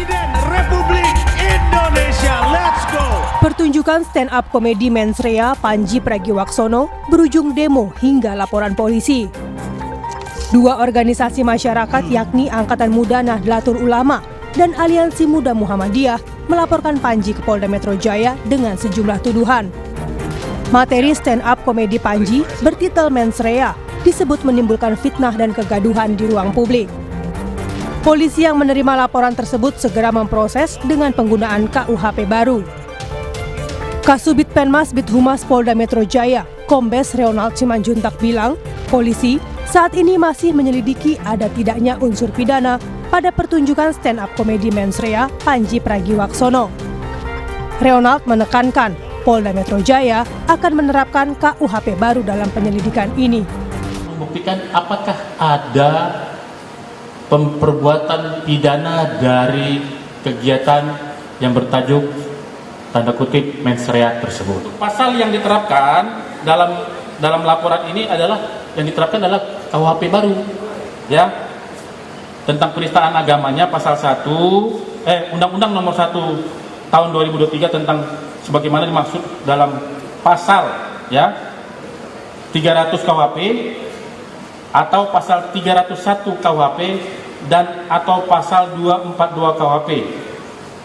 Presiden Republik Indonesia. Let's go! Pertunjukan stand-up komedi mensrea Panji Pragiwaksono berujung demo hingga laporan polisi. Dua organisasi masyarakat yakni Angkatan Muda Nahdlatul Ulama dan Aliansi Muda Muhammadiyah melaporkan Panji ke Polda Metro Jaya dengan sejumlah tuduhan. Materi stand-up komedi Panji bertitel mensrea disebut menimbulkan fitnah dan kegaduhan di ruang publik. Polisi yang menerima laporan tersebut segera memproses dengan penggunaan KUHP baru. Kasubit Penmas Bithumas Polda Metro Jaya, Kombes Ronald Simanjuntak bilang, polisi saat ini masih menyelidiki ada tidaknya unsur pidana pada pertunjukan stand-up komedi mensrea Panji Pragiwaksono. Ronald menekankan, Polda Metro Jaya akan menerapkan KUHP baru dalam penyelidikan ini. Membuktikan apakah ada perbuatan pidana dari kegiatan yang bertajuk tanda kutip mensrea tersebut. Pasal yang diterapkan dalam laporan ini adalah KUHP baru, ya, tentang penistaan agamanya pasal 1 Undang-Undang Nomor 1 Tahun 2023 tentang sebagaimana dimaksud dalam pasal 300 KUHP atau pasal 301 KUHP dan atau pasal 242 KUHP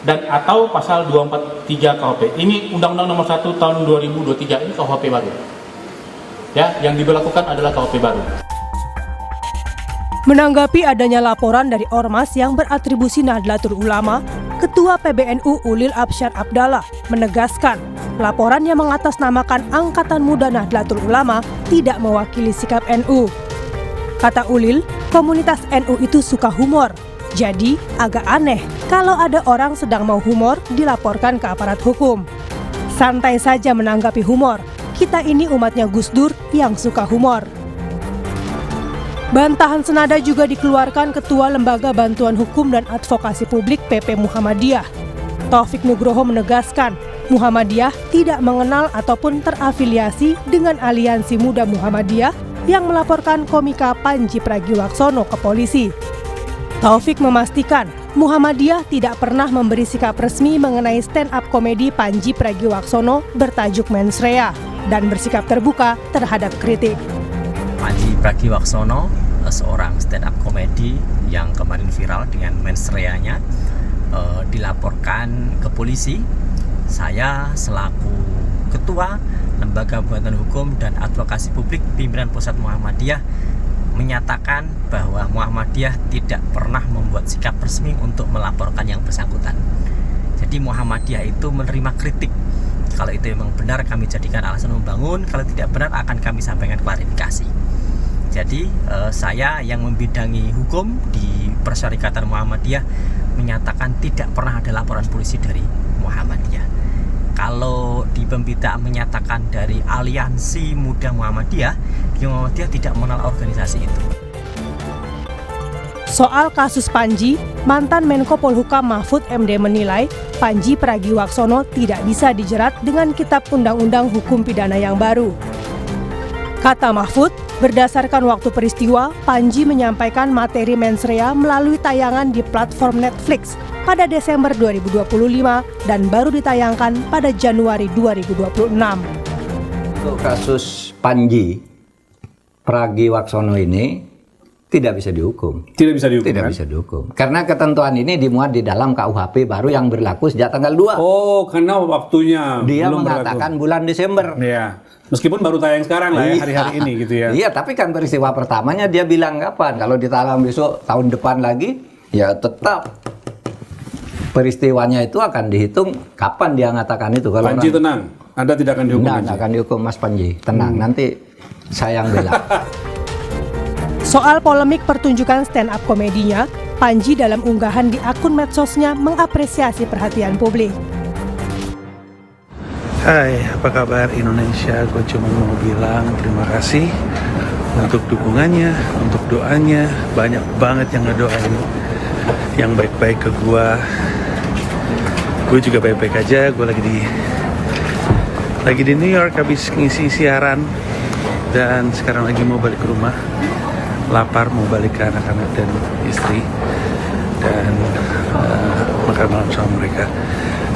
dan atau pasal 243 KUHP. Ini Undang-Undang Nomor 1 Tahun 2023 ini KUHP baru. Ya, yang diberlakukan adalah KUHP baru. Menanggapi adanya laporan dari ormas yang beratribusi Nahdlatul Ulama, Ketua PBNU Ulil Absyar Abdallah menegaskan laporan yang mengatasnamakan Angkatan Muda Nahdlatul Ulama tidak mewakili sikap NU. Kata Ulil, komunitas NU itu suka humor, jadi agak aneh kalau ada orang sedang mau humor dilaporkan ke aparat hukum. Santai saja menanggapi humor, kita ini umatnya Gus Dur yang suka humor. Bantahan senada juga dikeluarkan Ketua Lembaga Bantuan Hukum dan Advokasi Publik PP Muhammadiyah. Taufik Nugroho menegaskan, Muhammadiyah tidak mengenal ataupun terafiliasi dengan Aliansi Muda Muhammadiyah yang melaporkan komika Panji Pragiwaksono ke polisi. Taufik memastikan, Muhammadiyah tidak pernah memberi sikap resmi mengenai stand-up komedi Panji Pragiwaksono bertajuk mensrea dan bersikap terbuka terhadap kritik. Panji Pragiwaksono, seorang stand-up komedi yang kemarin viral dengan mensreanya, dilaporkan ke polisi. Saya selaku Ketua Lembaga Bantuan Hukum dan Advokasi Publik Pimpinan Pusat Muhammadiyah menyatakan bahwa Muhammadiyah tidak pernah membuat sikap resmi untuk melaporkan yang bersangkutan. Jadi Muhammadiyah itu menerima kritik. Kalau itu memang benar kami jadikan alasan membangun, kalau tidak benar akan kami sampaikan klarifikasi. Jadi saya yang membidangi hukum di Persyarikatan Muhammadiyah menyatakan tidak pernah ada laporan polisi dari Muhammadiyah. Kalau di pemberitaan menyatakan dari Aliansi Muda Muhammadiyah tidak mengenal organisasi itu. Soal kasus Panji, mantan Menko Polhukam Mahfud MD menilai Panji Pragiwaksono tidak bisa dijerat dengan Kitab Undang-Undang Hukum Pidana yang baru. Kata Mahfud, berdasarkan waktu peristiwa, Panji menyampaikan materi mensrea melalui tayangan di platform Netflix pada Desember 2025 dan baru ditayangkan pada Januari 2026. Untuk kasus Panji Pragiwaksono ini tidak bisa dihukum. Tidak bisa dihukum. Tidak bisa dihukum. Karena ketentuan ini dimuat di dalam KUHP baru yang berlaku sejak tanggal 2. Oh, karena waktunya dia belum mengatakan berlaku. Bulan Desember. Iya. Meskipun baru tayang sekarang lah ya, hari-hari ini gitu ya. Iya, tapi kan peristiwa pertamanya dia bilang kapan? Kalau ditayang besok tahun depan lagi, ya tetap peristiwanya itu akan dihitung kapan dia mengatakan itu. Kalau Panji tenang, Anda tidak akan dihukum. Tidak akan dihukum Mas Panji, tenang. Nanti saya yang bela. Soal polemik pertunjukan stand-up komedinya, Panji dalam unggahan di akun medsosnya mengapresiasi perhatian publik. Hai, apa kabar Indonesia? Gue cuma mau bilang terima kasih untuk dukungannya, untuk doanya. Banyak banget yang ngedoain yang baik-baik ke gue. Gue juga baik-baik aja. Gue lagi di New York habis ngisi siaran dan sekarang lagi mau balik ke rumah. Lapar, mau balik ke anak-anak dan istri. Dan makan malam sama mereka.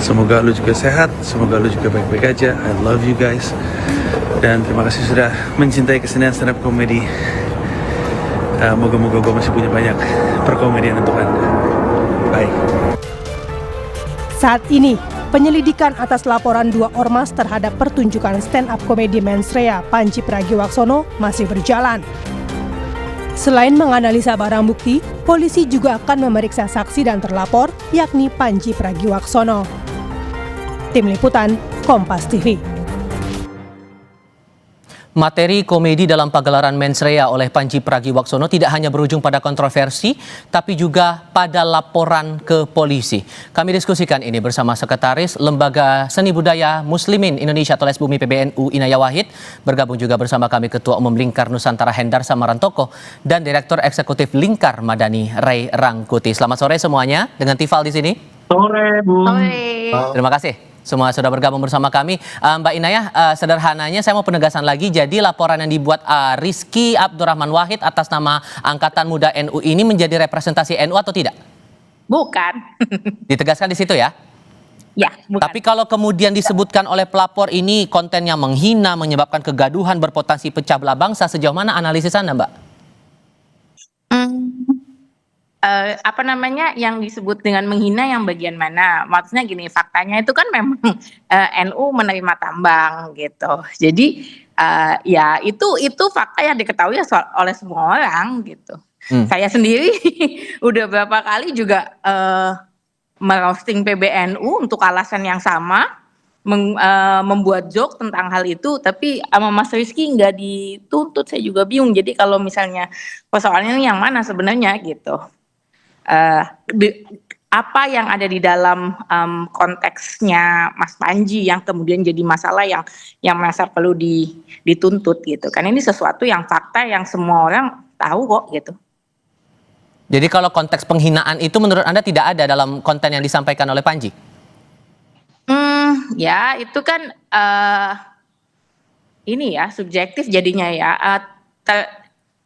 Semoga lu juga sehat, semoga lu juga baik-baik aja. I love you guys. Dan terima kasih sudah mencintai kesenian stand up comedy. Moga-moga gue masih punya banyak perkomedian untuk Anda. Bye. Saat ini, penyelidikan atas laporan 2 ormas terhadap pertunjukan stand-up komedi mensrea Panji Pragiwaksono masih berjalan. Selain menganalisa barang bukti, polisi juga akan memeriksa saksi dan terlapor, yakni Panji Pragiwaksono. Tim Liputan, Kompas TV. Materi komedi dalam pagelaran mensrea oleh Panji Pragiwaksono tidak hanya berujung pada kontroversi, tapi juga pada laporan ke polisi. Kami diskusikan ini bersama Sekretaris Lembaga Seni Budaya Muslimin Indonesia atau Lesbumi PBNU Inaya Wahid, bergabung juga bersama kami Ketua Umum Lingkar Nusantara Hendar Samarantoko, dan Direktur Eksekutif Lingkar Madani Ray Rangkuti. Selamat sore semuanya, dengan Tifal di sini. Sore, Bu. Terima kasih. Semua sudah bergabung bersama kami. Mbak Inayah, sederhananya saya mau penegasan lagi. Jadi laporan yang dibuat Rizky Abdurrahman Wahid atas nama Angkatan Muda NU ini menjadi representasi NU atau tidak? Bukan. Ditegaskan di situ ya? Ya, bukan. Tapi kalau kemudian disebutkan oleh pelapor ini kontennya menghina, menyebabkan kegaduhan, berpotensi pecah belah bangsa, sejauh mana analisis Anda, Mbak? Yang disebut dengan menghina yang bagian mana? Maksudnya gini, faktanya itu kan memang NU menerima tambang gitu. Jadi ya itu fakta yang diketahui oleh semua orang gitu. Saya sendiri udah berapa kali juga merosting PBNU untuk alasan yang sama, membuat joke tentang hal itu, tapi sama Mas Rizky nggak dituntut. Saya juga bingung. Jadi kalau misalnya persoalannya yang mana sebenarnya gitu. Apa yang ada di dalam konteksnya Mas Panji yang kemudian jadi masalah yang merasa perlu dituntut gitu kan, ini sesuatu yang fakta yang semua orang tahu kok gitu. Jadi kalau konteks penghinaan itu menurut Anda tidak ada dalam konten yang disampaikan oleh Panji? Ya itu kan ini ya subjektif jadinya ya.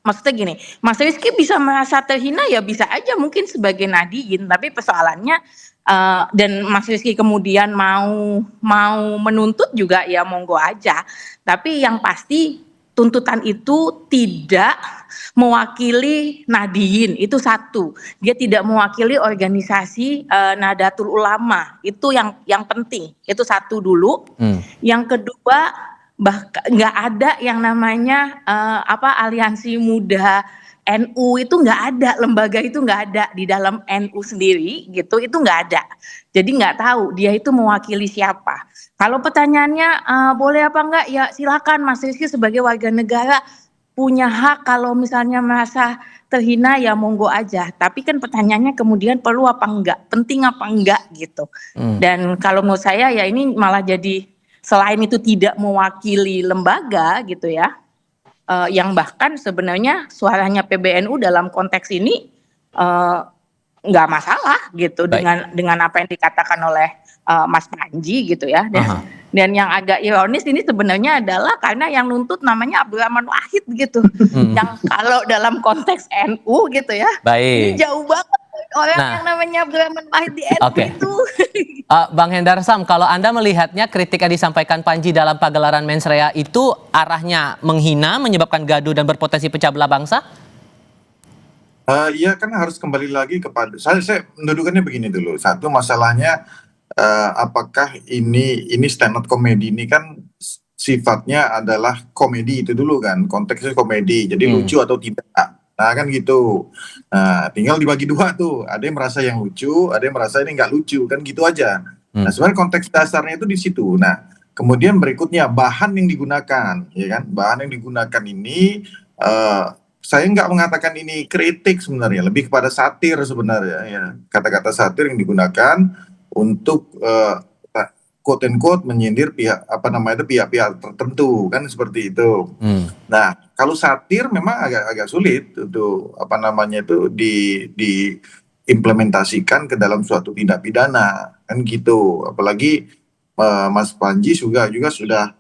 Maksudnya gini, Mas Rizky bisa merasa terhina ya bisa aja mungkin sebagai Nadiin, tapi persoalannya dan Mas Rizky kemudian mau menuntut juga ya monggo aja. Tapi yang pasti tuntutan itu tidak mewakili Nadiin, itu satu. Dia tidak mewakili organisasi Nahdlatul Ulama, itu yang penting. Itu satu dulu. Yang kedua, bahkan nggak ada yang namanya aliansi muda NU, itu nggak ada, lembaga itu nggak ada di dalam NU sendiri gitu, itu nggak ada. Jadi nggak tahu dia itu mewakili siapa. Kalau pertanyaannya boleh apa enggak, ya silakan Mas Rizky sebagai warga negara punya hak kalau misalnya merasa terhina ya monggo aja. Tapi kan pertanyaannya kemudian perlu apa enggak, penting apa enggak gitu. Dan kalau menurut saya ya ini malah jadi selain itu tidak mewakili lembaga gitu ya, yang bahkan sebenarnya suaranya PBNU dalam konteks ini nggak masalah gitu. Baik. dengan apa yang dikatakan oleh Mas Panji gitu ya. Dan yang agak ironis ini sebenarnya adalah karena yang nuntut namanya Abdurrahman Wahid gitu, yang kalau dalam konteks NU gitu ya, Baik. ini jauh banget orang yang namanya Abdurrahman Wahid di NU itu. Bang Hendar Sam, kalau Anda melihatnya kritik yang disampaikan Panji dalam pagelaran mensrea itu arahnya menghina, menyebabkan gaduh dan berpotensi pecah belah bangsa? Iya kan harus kembali lagi kepada saya mendudukannya begini dulu. Satu masalahnya apakah ini stand up comedy ini kan sifatnya adalah komedi itu dulu kan, konteksnya komedi. Jadi lucu atau tidak. Nah kan gitu. Nah tinggal dibagi dua tuh. Ada yang merasa yang lucu, ada yang merasa ini nggak lucu, kan gitu aja. Nah sebenarnya konteks dasarnya itu di situ. Nah kemudian berikutnya bahan yang digunakan, ya kan? Bahan yang digunakan ini saya nggak mengatakan ini kritik sebenarnya, lebih kepada satir sebenarnya. Ya. Kata-kata satir yang digunakan untuk quote and quote menyindir pihak-pihak tertentu, kan seperti itu. Nah kalau satir memang agak sulit untuk diimplementasikan ke dalam suatu tindak pidana, kan gitu. Apalagi Mas Panji juga sudah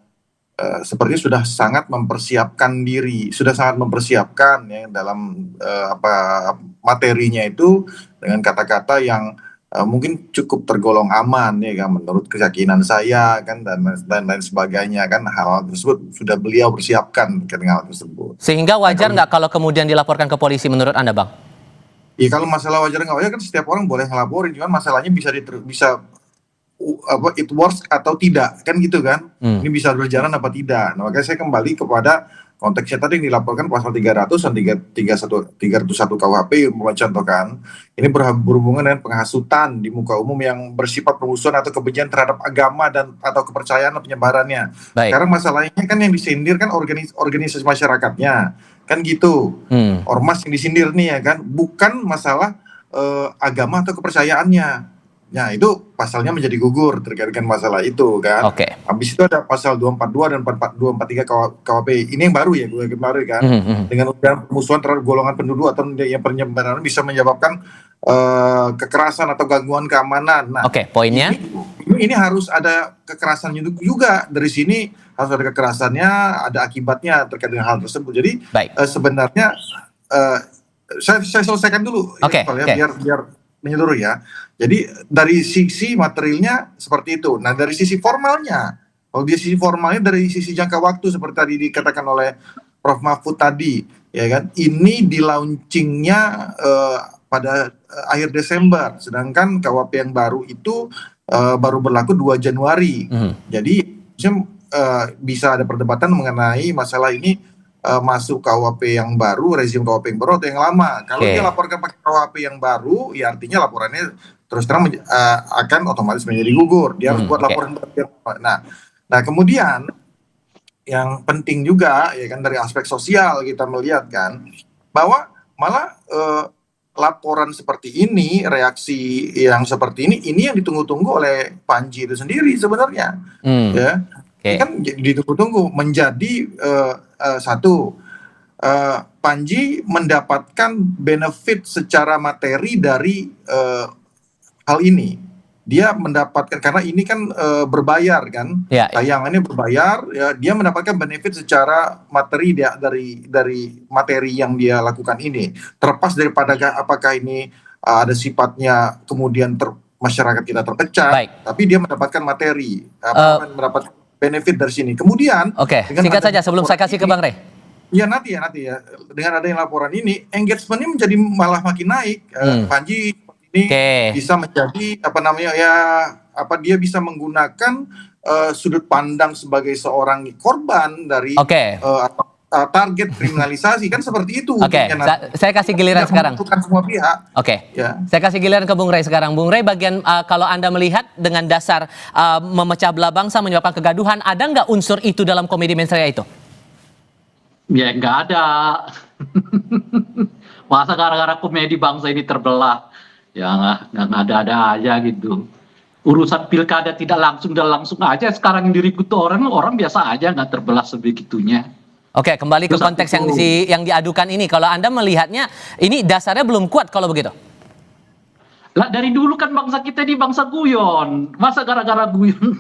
sepertinya sudah sangat mempersiapkan diri, sudah sangat mempersiapkan ya dalam materinya itu dengan kata-kata yang mungkin cukup tergolong aman ya kan menurut keyakinan saya kan dan lain sebagainya kan hal tersebut sudah beliau persiapkan dengan hal tersebut. Sehingga wajar nggak kalau kemudian dilaporkan ke polisi menurut Anda, Bang? Iya kalau masalah wajar nggak wajar kan setiap orang boleh ngelaporin, cuman masalahnya bisa it works atau tidak kan gitu kan. Ini bisa berjalan apa tidak. Nah, makanya saya kembali kepada konteksnya tadi yang dilaporkan pasal 300 dan 301 KUHP mencontohkan ini berhubungan dengan penghasutan di muka umum yang bersifat permusuhan atau kebencian terhadap agama dan atau kepercayaan dan penyebarannya. Baik. Sekarang masalahnya kan yang disindir kan organisasi masyarakatnya kan gitu. Ormas yang disindir nih ya kan bukan masalah agama atau kepercayaannya. Nah itu pasalnya menjadi gugur terkait dengan masalah itu kan. Oke. Habis itu ada pasal 242 dan 243 KUHP. Ini yang baru ya, kan. Dengan ujaran permusuhan terhadap golongan penduduk atau yang penyebaran bisa menyebabkan kekerasan atau gangguan keamanan. Nah, Oke, poinnya? Ini harus ada kekerasan juga. Dari sini harus ada kekerasannya, ada akibatnya terkait dengan hal tersebut. Jadi sebenarnya saya selesaikan dulu. Oke. Biar menyeluruh ya. Jadi dari sisi materialnya seperti itu. Nah dari sisi formalnya, kalau dari sisi formalnya dari sisi jangka waktu seperti tadi dikatakan oleh Prof. Mahfud tadi, ya kan, ini di launchingnya pada akhir Desember, sedangkan KUHP yang baru itu baru berlaku 2 Januari. Jadi bisa ada perdebatan mengenai masalah ini masuk KUHP yang baru, rezim KUHP yang baru atau yang lama. Kalau dia laporkan pakai KUHP yang baru, ya artinya laporannya terus terang akan otomatis menjadi gugur. Dia harus buat laporan baru. Nah kemudian yang penting juga ya kan dari aspek sosial kita melihat kan bahwa malah laporan seperti ini, reaksi yang seperti ini yang ditunggu-tunggu oleh Panji itu sendiri sebenarnya. Ya. Kan ditunggu-tunggu menjadi satu Panji mendapatkan benefit secara materi dari hal ini. Dia mendapatkan karena ini kan berbayar kan, tayangannya berbayar, ya, dia mendapatkan benefit secara materi dari materi yang dia lakukan ini. Terlepas daripada apakah ini ada sifatnya kemudian masyarakat kita terpecah, tapi dia mendapatkan materi, mendapatkan benefit dari sini. Kemudian, singkat saja sebelum saya kasih ke Bang Rey. Ya nanti ya. Dengan adanya laporan ini, engagementnya menjadi malah makin naik. Panji ini bisa menjadi dia bisa menggunakan sudut pandang sebagai seorang korban dari target kriminalisasi kan seperti itu. Saya kasih giliran sekarang. Semua pihak. Saya kasih giliran ke Bung Rey sekarang. Bung Rey, bagian kalau Anda melihat dengan dasar memecah belah bangsa menyebabkan kegaduhan, ada nggak unsur itu dalam komedi mensrea itu? Ya nggak ada. Masa gara-gara komedi bangsa ini terbelah? Ya nggak ada aja gitu. Urusan pilkada tidak langsung dan langsung aja sekarang yang diribut orang biasa aja nggak terbelah sebegitunya. Oke, kembali ke konteks yang diadukan ini. Kalau Anda melihatnya ini dasarnya belum kuat kalau begitu. Lah dari dulu kan bangsa kita ini bangsa guyon. Masa gara-gara guyon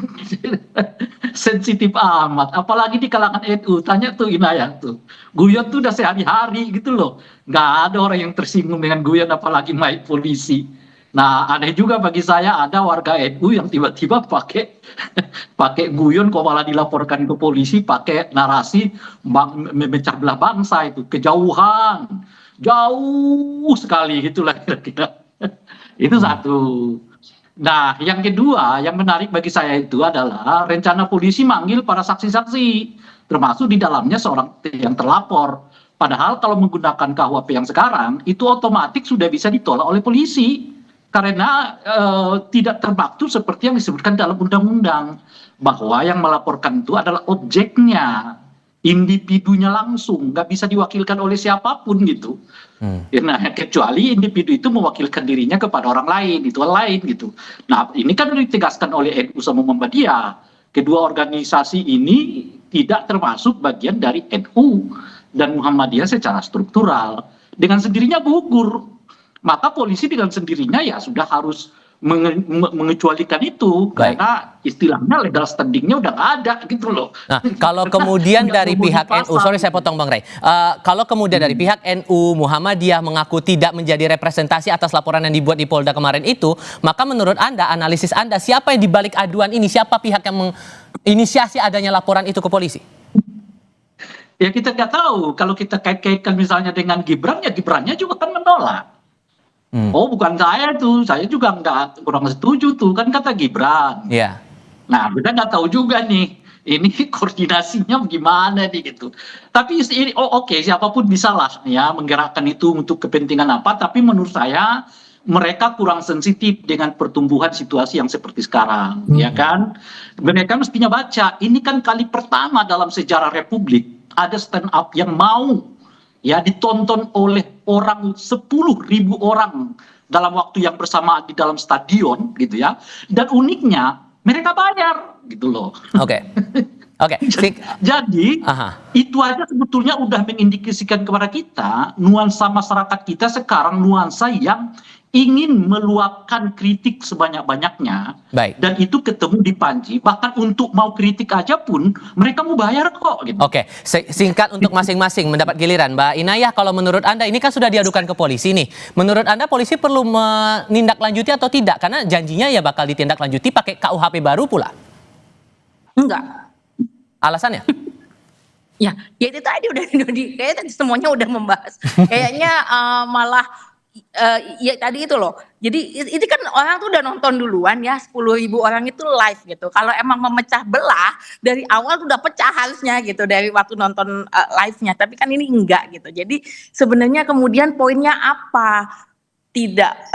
sensitif amat. Apalagi di kalangan NU. Tanya tuh Inayah tuh. Guyon tuh udah sehari-hari gitu loh. Nggak ada orang yang tersinggung dengan guyon apalagi main polisi. Nah aneh juga bagi saya ada warga NU yang tiba-tiba pakai guyon kok malah dilaporkan ke polisi pakai narasi memecah belah bangsa itu kejauhan. Jauh sekali gitulah kira-kira. Itu satu. Nah, yang kedua yang menarik bagi saya itu adalah rencana polisi manggil para saksi-saksi, termasuk di dalamnya seorang yang terlapor. Padahal kalau menggunakan KUHP yang sekarang, itu otomatis sudah bisa ditolak oleh polisi. Karena tidak termaktub seperti yang disebutkan dalam undang-undang. Bahwa yang melaporkan itu adalah objeknya. Individunya langsung, nggak bisa diwakilkan oleh siapapun gitu. Nah, kecuali individu itu mewakilkan dirinya kepada orang lain, itu lain gitu. Nah, ini kan ditegaskan oleh NU sama Muhammadiyah. Kedua organisasi ini tidak termasuk bagian dari NU dan Muhammadiyah secara struktural. Dengan sendirinya gugur. Maka polisi dengan sendirinya ya sudah harus mengecualikan itu karena istilahnya legal standingnya udah nggak ada gitu loh. Nah, kalau kemudian dari pihak NU, sorry saya potong Bang Rey, kalau kemudian dari pihak NU Muhammadiyah mengaku tidak menjadi representasi atas laporan yang dibuat di Polda kemarin itu, maka menurut Anda, analisis Anda, siapa yang dibalik aduan ini, siapa pihak yang menginisiasi adanya laporan itu ke polisi? Ya kita nggak tahu, kalau kita kait-kaitkan misalnya dengan Gibran, ya Gibrannya juga kan menolak. Oh bukan saya juga kurang setuju tuh, kan kata Gibran. Iya. Nah kita nggak tahu juga nih, ini koordinasinya gimana nih gitu. Tapi ini oke, siapapun bisa lah ya menggerakkan itu untuk kepentingan apa, tapi menurut saya mereka kurang sensitif dengan pertumbuhan situasi yang seperti sekarang, ya kan? Mereka mestinya baca, ini kan kali pertama dalam sejarah Republik ada stand up yang mau ya ditonton oleh orang 10.000 orang dalam waktu yang bersamaan di dalam stadion gitu ya, dan uniknya mereka bayar gitu loh. Oke. Jadi itu aja sebetulnya udah mengindikasikan kepada kita nuansa masyarakat kita sekarang, nuansa yang ingin meluapkan kritik sebanyak-banyaknya. Baik. Dan itu ketemu di Panji, bahkan untuk mau kritik aja pun mereka mau bayar kok gitu. Oke, singkat untuk masing-masing mendapat giliran. Mbak Inayah, kalau menurut Anda ini kan sudah diadukan ke polisi nih. Menurut Anda polisi perlu menindaklanjuti atau tidak? Karena janjinya ya bakal ditindaklanjuti pakai KUHP baru pula. Enggak. Alasannya? Ya itu tadi kayaknya semuanya udah membahas. Kayaknya malah ya tadi itu loh. Jadi itu kan orang tuh udah nonton duluan ya, 10.000 orang itu live gitu. Kalau emang memecah belah dari awal tuh udah pecah harusnya gitu dari waktu nonton live-nya. Tapi kan ini enggak gitu. Jadi sebenarnya kemudian poinnya apa? Tidak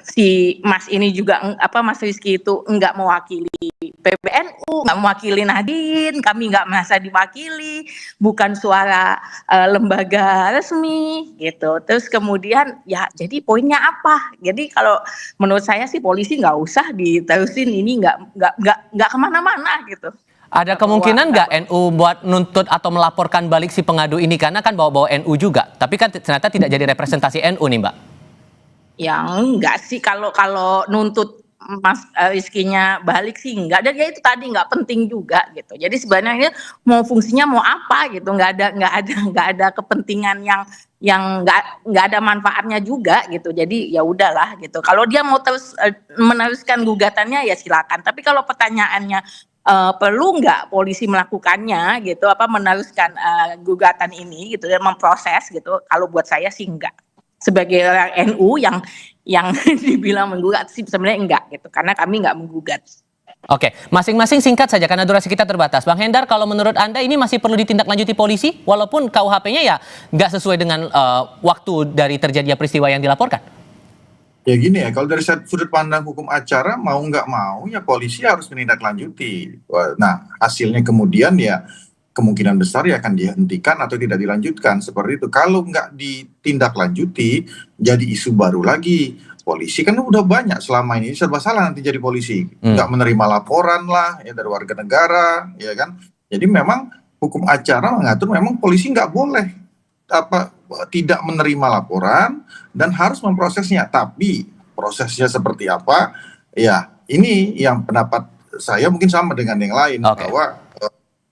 si Mas ini juga Mas Rizky itu enggak mewakili PBNU, enggak mewakili Nahdien, kami enggak merasa diwakili, bukan suara lembaga resmi gitu. Terus kemudian ya jadi poinnya apa? Jadi kalau menurut saya sih polisi enggak usah diterusin, ini enggak kemana-mana gitu. Ada kemungkinan nggak NU buat nuntut atau melaporkan balik si pengadu ini, karena kan bawa-bawa NU juga, tapi kan ternyata tidak jadi representasi NU nih Mbak? Ya enggak sih, kalau nuntut Mas Rizky-nya balik sih enggak, dan ya itu tadi enggak penting juga gitu. Jadi sebenarnya mau fungsinya mau apa gitu, enggak ada kepentingan yang enggak ada manfaatnya juga gitu. Jadi ya udahlah gitu. Kalau dia mau terus meneruskan gugatannya ya silakan. Tapi kalau pertanyaannya perlu nggak polisi melakukannya gitu, meneruskan gugatan ini gitu dan memproses gitu, kalau buat saya sih enggak. Sebagai orang NU yang dibilang menggugat sih sebenarnya enggak gitu, karena kami enggak menggugat. Oke, masing-masing singkat saja karena durasi kita terbatas. Bang Hendar, kalau menurut Anda ini masih perlu ditindaklanjuti polisi walaupun KUHP-nya ya nggak sesuai dengan waktu dari terjadinya peristiwa yang dilaporkan? Ya gini ya, kalau dari sudut pandang hukum acara mau nggak mau ya polisi harus menindaklanjuti. Nah hasilnya kemudian ya kemungkinan besar ya akan dihentikan atau tidak dilanjutkan seperti itu. Kalau nggak ditindaklanjuti jadi isu baru lagi. Polisi kan udah banyak selama ini serba salah nanti jadi polisi, nggak menerima laporan lah ya dari warga negara, ya kan. Jadi memang hukum acara mengatur memang polisi nggak boleh tidak menerima laporan dan harus memprosesnya. Tapi prosesnya seperti apa? Ya ini yang pendapat saya mungkin sama dengan yang lain bahwa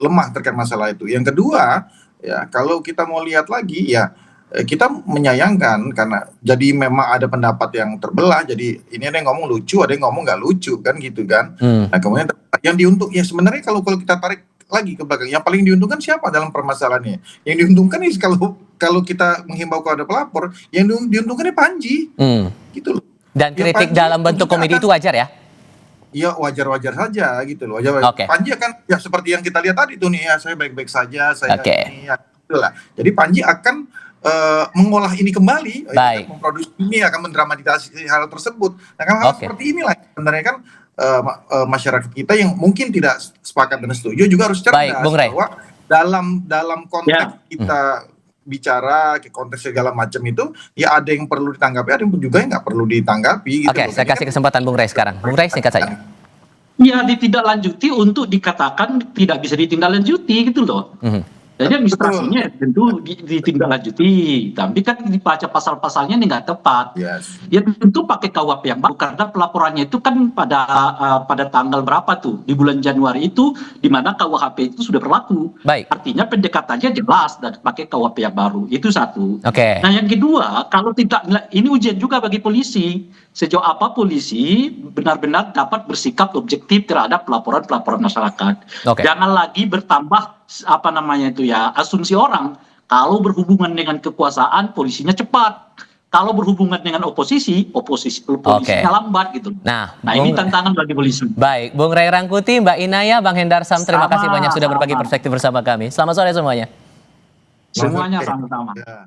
lemah terkait masalah itu. Yang kedua, ya kalau kita mau lihat lagi ya kita menyayangkan karena jadi memang ada pendapat yang terbelah. Jadi ini ada yang ngomong lucu, ada yang ngomong nggak lucu kan gitu kan. Nah kemudian yang diuntung ya sebenarnya kalau kita tarik lagi ke belakang, yang paling diuntungkan siapa dalam permasalahannya? Yang diuntungkan nih kalau kita menghimbau kepada pelapor, yang diuntungkannya Panji, gitu loh. Dan kritik ya, dalam bentuk komedi itu wajar ya? Iya wajar-wajar saja gitu loh. Panji akan ya seperti yang kita lihat tadi tuh nih ya, saya baik-baik saja, saya ini ya, itulah. Jadi Panji akan mengolah ini kembali, memproduksi ini, akan mendramatisasi hal tersebut. Nah hal seperti inilah sebenarnya kan masyarakat kita yang mungkin tidak sepakat dan setuju juga harus cerdas bahwa dalam konteks kita bicara konteks segala macam itu ya ada yang perlu ditanggapi, ada yang juga yang nggak perlu ditanggapi gitu. Saya kasih kesempatan Bung Rey sekarang. Bung Rey singkat saja. Ya ditindaklanjuti untuk dikatakan tidak bisa ditindaklanjuti gitu loh. Jadi administrasinya tentu ditindaklanjuti, tapi kan dibaca pasal-pasalnya ini nggak tepat. Yes. Ya tentu pakai KUHP yang baru karena pelaporannya itu kan pada tanggal berapa tuh di bulan Januari itu di mana KUHP itu sudah berlaku. Baik. Artinya pendekatannya jelas dan pakai KUHP yang baru. Itu satu. Oke. Nah yang kedua, kalau tidak, ini ujian juga bagi polisi. Sejauh apa polisi benar-benar dapat bersikap objektif terhadap pelaporan-pelaporan masyarakat. Oke. Jangan lagi bertambah asumsi orang. Kalau berhubungan dengan kekuasaan, polisinya cepat. Kalau berhubungan dengan polisinya lambat gitu. Nah, ini tantangan bagi polisi. Baik, Bung Ray Rangkuti, Mbak Inaya, Bang Hendar Sam, terima kasih banyak sudah berbagi Sama. perspektif bersama kami. Selamat sore semuanya. Semuanya sama-sama. Ya.